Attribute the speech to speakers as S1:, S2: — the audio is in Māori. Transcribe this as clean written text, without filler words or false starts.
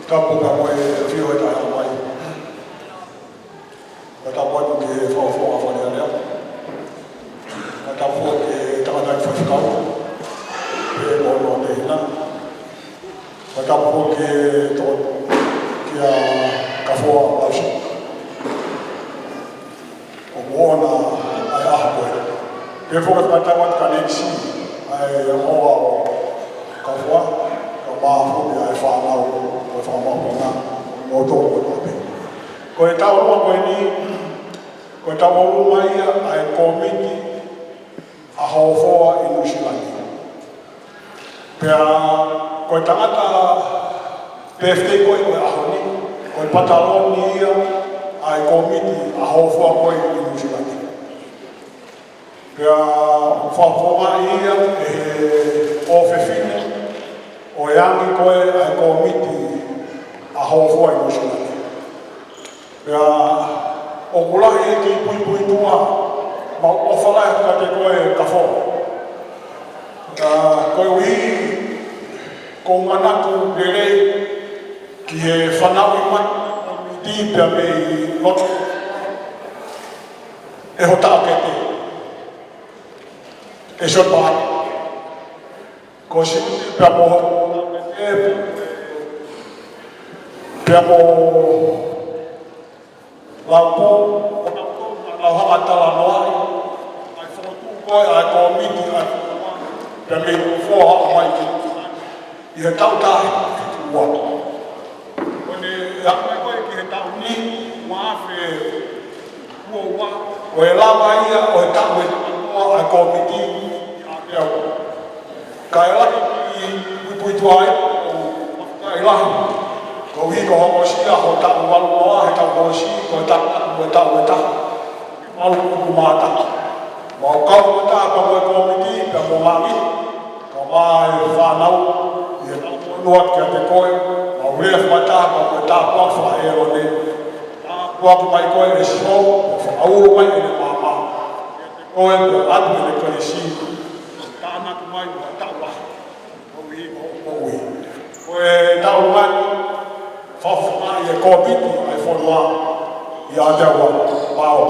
S1: Tapu ka mo e fio e tai mai. Ka tapu atu ke whawhau a whare alea. Ka tapu ke tamatai whawhikau. Ke ono te hina. Ka tapu ke tō kia kawhoa lausi. O moana ai aha koe. Ke whokas ka tawat ka neksi ai hoa o kawhoa. Ka maafumi ai whanau o whamau o tōku o te. Ko e tau rua koe ni, ko e tau rua ia ai komiti a haofoa i Nusilani. Pea, ko e tangata PFT koe o e ahoni, ko e pataloni ia ai komiti a haofoa koe i Nusilani. Pea, whafonga ia e ofefine o e angi koe ai komiti a haofoa i Nusilani. Pea, o kulahi e ki pui tua, ma o whalai ka te koe ka who. Koe ui, ko manatu rere ki e whanau i mai, di pia me i loto. E ho tāke te. E so pāne. Ko si pia mo pia mo Lampo, lau hamatala noai, ai whotu koe, ai komiti, ai pia me whoha o mai ki. I he tau tahi ki ua. Kone, e hame koe ki he tau ni, maafe ua. O e lama ia, o he tau e ua, ai komiti, i ake au. Ka e lahi ki puituai, o mafika e lahi. Ko hiko hongo sia ho tau walu loa he tau hosi ko tau e tau walu kuku mata. Mau kau mata pa mo komiti pa mo mami ka mai whanau i he tau nuat kia te koe mau ref mata pa mo tau puak whaero ne puak mai koe e siho whauru mai e ne mama koe pe atu e ne karisi tāna tu mai wa tau wa ko hiko oi koe tau mai Whawhanga i e komiti ai whanua i a te awa pāo.